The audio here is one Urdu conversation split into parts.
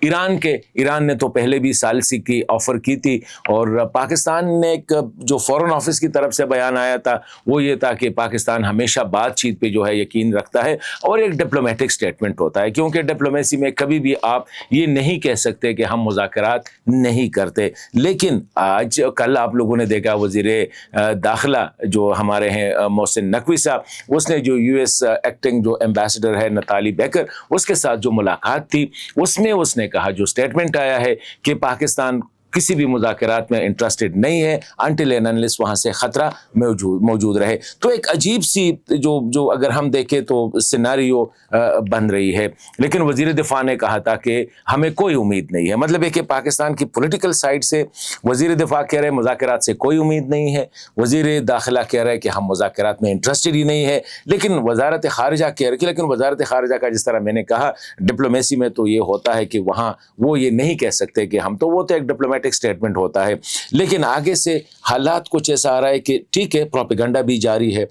ایران نے تو پہلے بھی ثالثی کی آفر کی تھی، اور پاکستان نے ایک جو فورن آفس کی طرف سے بیان آیا تھا وہ یہ تھا کہ پاکستان ہمیشہ بات چیت پہ جو ہے یقین رکھتا ہے، اور ایک ڈپلومیٹک سٹیٹمنٹ ہوتا ہے، کیونکہ ڈپلومیسی میں کبھی بھی آپ یہ نہیں کہہ سکتے کہ ہم مذاکرات نہیں کرتے۔ لیکن آج کل آپ لوگوں نے دیکھا وزیر داخلہ جو ہمارے ہیں محسن نقوی صاحب، اس نے جو یو ایس ایکٹنگ جو ایمبیسڈر ہے نتالی بیکر، اس کے ساتھ جو ملاقات تھی اس میں اس نے کہا، جو سٹیٹمنٹ آیا ہے کہ پاکستان کسی بھی مذاکرات میں انٹرسٹڈ نہیں ہے انٹل اینڈ انلیس وہاں سے خطرہ موجود رہے۔ تو ایک عجیب سی جو اگر ہم دیکھیں تو سیناریو بن رہی ہے، لیکن وزیر دفاع نے کہا تھا کہ ہمیں کوئی امید نہیں ہے۔ مطلب ہے کہ پاکستان کی پولیٹیکل سائڈ سے وزیر دفاع کہہ رہے ہیں مذاکرات سے کوئی امید نہیں ہے، وزیر داخلہ کہہ رہے ہیں کہ ہم مذاکرات میں انٹرسٹڈ ہی نہیں ہے، لیکن وزارت خارجہ کہہ رہی ہے، لیکن وزارت خارجہ کا جس طرح میں نے کہا ڈپلومیسی میں تو یہ ہوتا ہے کہ وہاں وہ یہ نہیں کہہ سکتے کہ ہم تو، وہ تو ایک ڈپلومیٹک سٹیٹمنٹ ہوتا ہے۔ لیکن آگے سے حالات کچھ ایسا آ رہا ہے کہ ٹھیک ہے پروپیگنڈا بھی جاری ہے،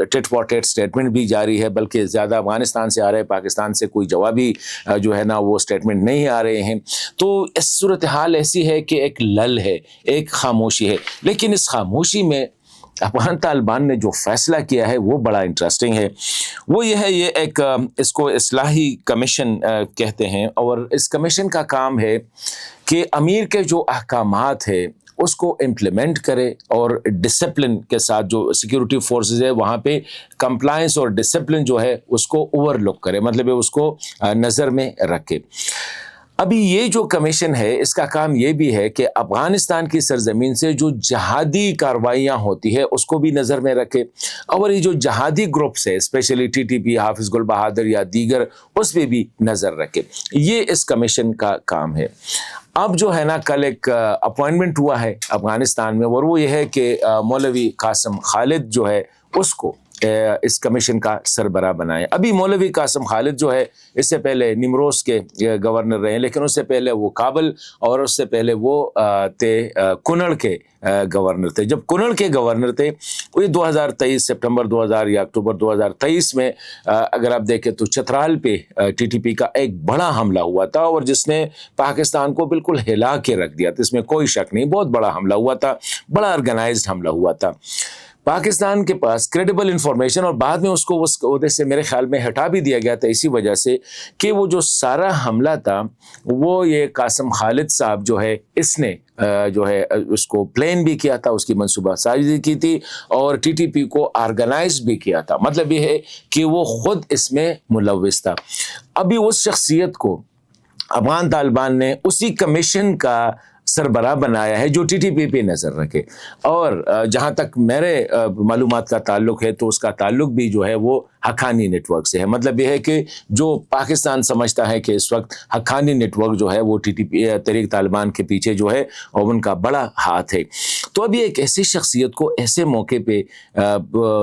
ٹٹ فار ٹٹ سٹیٹمنٹ بھی جاری ہے، بلکہ زیادہ افغانستان سے آ رہے ہیں، پاکستان سے کوئی جوابی جو ہے نا وہ سٹیٹمنٹ نہیں آ رہے ہیں۔ تو اس صورتحال ایسی ہے کہ ایک لل ہے، ایک خاموشی ہے، لیکن اس خاموشی میں افغان طالبان نے جو فیصلہ کیا ہے وہ بڑا انٹرسٹنگ ہے۔ وہ یہ ہے، یہ ایک اس کو اصلاحی کمیشن کہتے ہیں، اور اس کمیشن کا کام ہے کہ امیر کے جو احکامات ہے اس کو امپلیمنٹ کرے، اور ڈسپلن کے ساتھ جو سیکیورٹی فورسز ہے وہاں پہ کمپلائنس اور ڈسپلن جو ہے اس کو اوور لک کرے، مطلب اس کو نظر میں رکھے۔ ابھی یہ جو کمیشن ہے اس کا کام یہ بھی ہے کہ افغانستان کی سرزمین سے جو جہادی کارروائیاں ہوتی ہے اس کو بھی نظر میں رکھے، اور یہ جو جہادی گروپس ہے اسپیشلی ٹی ٹی پی، حافظ گل بہادر یا دیگر، اس پہ بھی نظر رکھے۔ یہ اس کمیشن کا کام ہے۔ اب جو ہے نا کل ایک اپوائنٹمنٹ ہوا ہے افغانستان میں، اور وہ یہ ہے کہ مولوی قاسم خالد جو ہے اس کو اس کمیشن کا سربراہ بنائے۔ ابھی مولوی قاسم خالد جو ہے اس سے پہلے نیمروز کے گورنر رہے، لیکن اس سے پہلے وہ کابل، اور اس سے پہلے وہ تھے کنڑ کے گورنر تھے۔ جب کنڑ کے گورنر تھے وہ 2023 سپٹمبر 2000 یا اکتوبر 2023 میں اگر آپ دیکھیں تو چترال پہ ٹی ٹی پی کا ایک بڑا حملہ ہوا تھا، اور جس نے پاکستان کو بالکل ہلا کے رکھ دیا تھا، اس میں کوئی شک نہیں، بہت بڑا حملہ ہوا تھا، بڑا آرگنائزڈ حملہ ہوا تھا۔ پاکستان کے پاس کریڈیبل انفارمیشن، اور بعد میں اس کو اس عہدے سے میرے خیال میں ہٹا بھی دیا گیا تھا اسی وجہ سے کہ وہ جو سارا حملہ تھا وہ یہ قاسم خالد صاحب جو ہے اس نے جو ہے اس کو پلان بھی کیا تھا، اس کی منصوبہ سازی کی تھی، اور ٹی ٹی پی کو آرگنائز بھی کیا تھا۔ مطلب یہ ہے کہ وہ خود اس میں ملوث تھا۔ ابھی اس شخصیت کو افغان طالبان نے اسی کمیشن کا سربراہ بنایا ہے جو ٹی ٹی پی پہ نظر رکھے، اور جہاں تک میرے معلومات کا تعلق ہے تو اس کا تعلق بھی جو ہے وہ حقانی نیٹ ورک سے ہے۔ مطلب یہ ہے کہ جو پاکستان سمجھتا ہے کہ اس وقت حقانی نیٹ ورک جو ہے وہ ٹی ٹی پی تحریک طالبان کے پیچھے جو ہے اور ان کا بڑا ہاتھ ہے۔ تو ابھی ایک ایسی شخصیت کو ایسے موقع پہ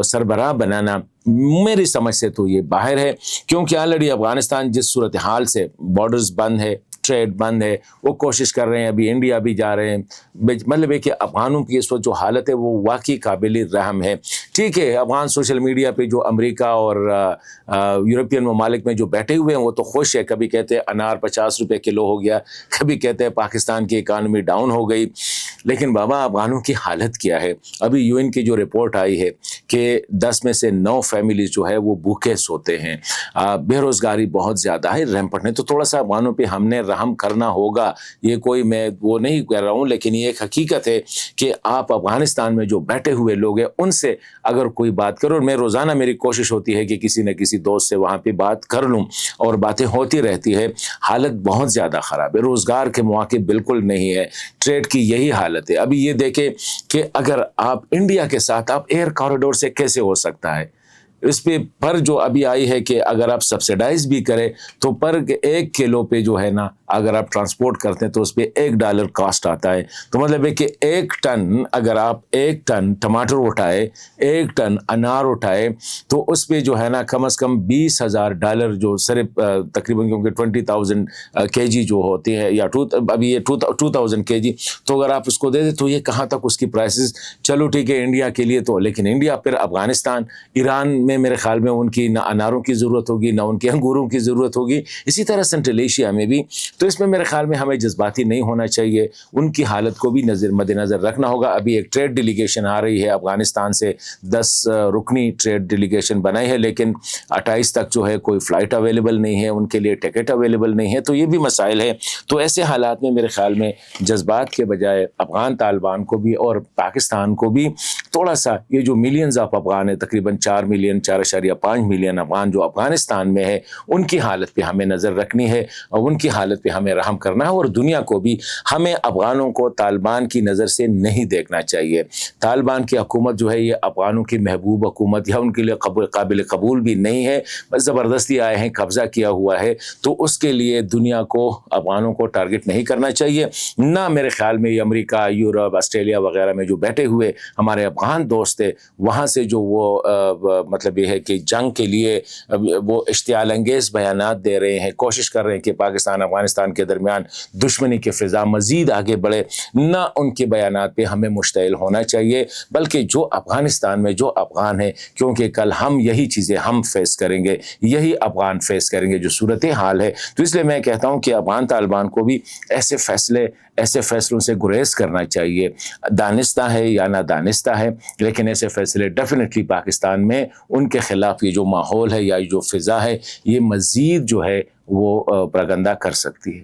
سربراہ بنانا میری سمجھ سے تو یہ باہر ہے، کیونکہ آلریڈی افغانستان جس صورتحال سے بارڈرز بند ہے، ٹریڈ بند ہے، وہ کوشش کر رہے ہیں، ابھی انڈیا بھی جا رہے ہیں۔ مطلب ہے کہ افغانوں کی اس وقت جو حالت ہے وہ واقعی قابل رحم ہے۔ ٹھیک ہے افغان سوشل میڈیا پہ جو امریکہ اور یورپین ممالک میں جو بیٹھے ہوئے ہیں وہ تو خوش ہے، کبھی کہتے ہیں انار 50 روپے کلو ہو گیا، کبھی کہتے ہیں پاکستان کی اکانومی ڈاؤن ہو گئی، لیکن بابا افغانوں کی حالت کیا ہے؟ ابھی یو این کی جو رپورٹ آئی ہے کہ 10 میں سے 9 فیملیز جو ہے وہ بھوکے سوتے ہیں، بے روزگاری بہت زیادہ ہے، ریمپٹ ہے۔ تو تھوڑا سا افغانوں پہ ہم نے رحم کرنا ہوگا، یہ کوئی میں وہ نہیں کہہ رہا ہوں، لیکن یہ ایک حقیقت ہے کہ آپ افغانستان میں جو بیٹھے ہوئے لوگ ہیں ان سے اگر کوئی بات کرو، اور میں روزانہ میری کوشش ہوتی ہے کہ کسی نہ کسی دوست سے وہاں پہ بات کر لوں، اور باتیں ہوتی رہتی ہے، حالت بہت زیادہ خراب ہے، روزگار کے مواقع بالکل نہیں ہے، ٹریڈ کی یہی حالت ہے۔ ابھی یہ دیکھیں کہ اگر آپ انڈیا کے ساتھ آپ ایئر کوریڈور سے کیسے ہو سکتا ہے؟ اس پہ پر جو ابھی آئی ہے کہ اگر آپ سبسیڈائز بھی کریں تو پر 1 کلو پہ جو ہے نا اگر آپ ٹرانسپورٹ کرتے ہیں تو اس پہ $1 کاسٹ آتا ہے۔ تو مطلب ہے کہ 1 ٹن اگر آپ 1 ٹن ٹماٹر اٹھائے، 1 ٹن انار اٹھائے تو اس پہ جو ہے نا کم از کم $20,000 جو صرف تقریباً کیونکہ 20,000 kg جو ہوتی ہے یا ابھی یہ 2,000 kg، تو اگر آپ اس کو دے دیں تو یہ کہاں تک اس کی پرائسز، چلو ٹھیک ہے انڈیا کے لیے تو، لیکن انڈیا پھر افغانستان، ایران میں میرے خیال میں ان کی نہ اناروں کی ضرورت ہوگی نہ ان کے انگوروں کی ضرورت ہوگی، اسی طرح سنٹرل ایشیا میں بھی۔ تو اس میں میرے خیال میں ہمیں جذباتی نہیں ہونا چاہیے، ان کی حالت کو بھی مد نظر رکھنا ہوگا۔ ابھی ایک ٹریڈ ڈیلیگیشن آ رہی ہے افغانستان سے، 10 رکنی ٹریڈ ڈیلیگیشن بنائی ہے، لیکن 28 تک جو ہے کوئی فلائٹ اویلیبل نہیں ہے، ان کے لیے ٹکٹ اویلیبل نہیں ہے، تو یہ بھی مسائل ہے۔ تو ایسے حالات میں میرے خیال میں جذبات کے بجائے افغان طالبان کو بھی اور پاکستان کو بھی تھوڑا سا، یہ جو ملینز آف افغان ہے، تقریباً 4 ملین 4.5 ملین افغان جو افغانستان میں ہے، ان کی حالت پہ ہمیں نظر رکھنی ہے اور ان کی حالت پہ ہمیں رحم کرنا ہے، اور دنیا کو بھی ہمیں افغانوں کو طالبان کی نظر سے نہیں دیکھنا چاہیے۔ طالبان کی حکومت جو ہے یہ افغانوں کی محبوب حکومت یا ان کے لیے قابل قبول بھی نہیں ہے، بس زبردستی آئے ہیں، قبضہ کیا ہوا ہے، تو اس کے لیے دنیا کو افغانوں کو ٹارگٹ نہیں کرنا چاہیے۔ نہ میرے خیال میں یہ امریکہ، یورپ، آسٹریلیا وغیرہ میں جو بیٹھے ہوئے ہمارے افغان دوست ہیں، وہاں سے جو وہ مطلب یہ ہے کہ جنگ کے لیے وہ اشتعال انگیز بیانات دے رہے ہیں، کوشش کر رہے ہیں کہ پاکستان افغانستان کے درمیان دشمنی کی فضا مزید آگے بڑھے، نہ ان کے بیانات پہ ہمیں مشتعل ہونا چاہیے، بلکہ جو افغانستان میں جو افغان ہیں، کیونکہ کل ہم یہی چیزیں ہم فیس کریں گے، یہی افغان فیس کریں گے جو صورتحال ہے۔ تو اس لیے میں کہتا ہوں کہ افغان طالبان کو بھی ایسے فیصلوں سے گریز کرنا چاہیے، دانستہ ہے یا نہ دانستہ ہے، لیکن ایسے فیصلے ڈیفینیٹلی پاکستان میں ان کے خلاف یہ جو ماحول ہے یا جو فضا ہے، یہ مزید جو ہے وہ پراگندہ کر سکتی ہے۔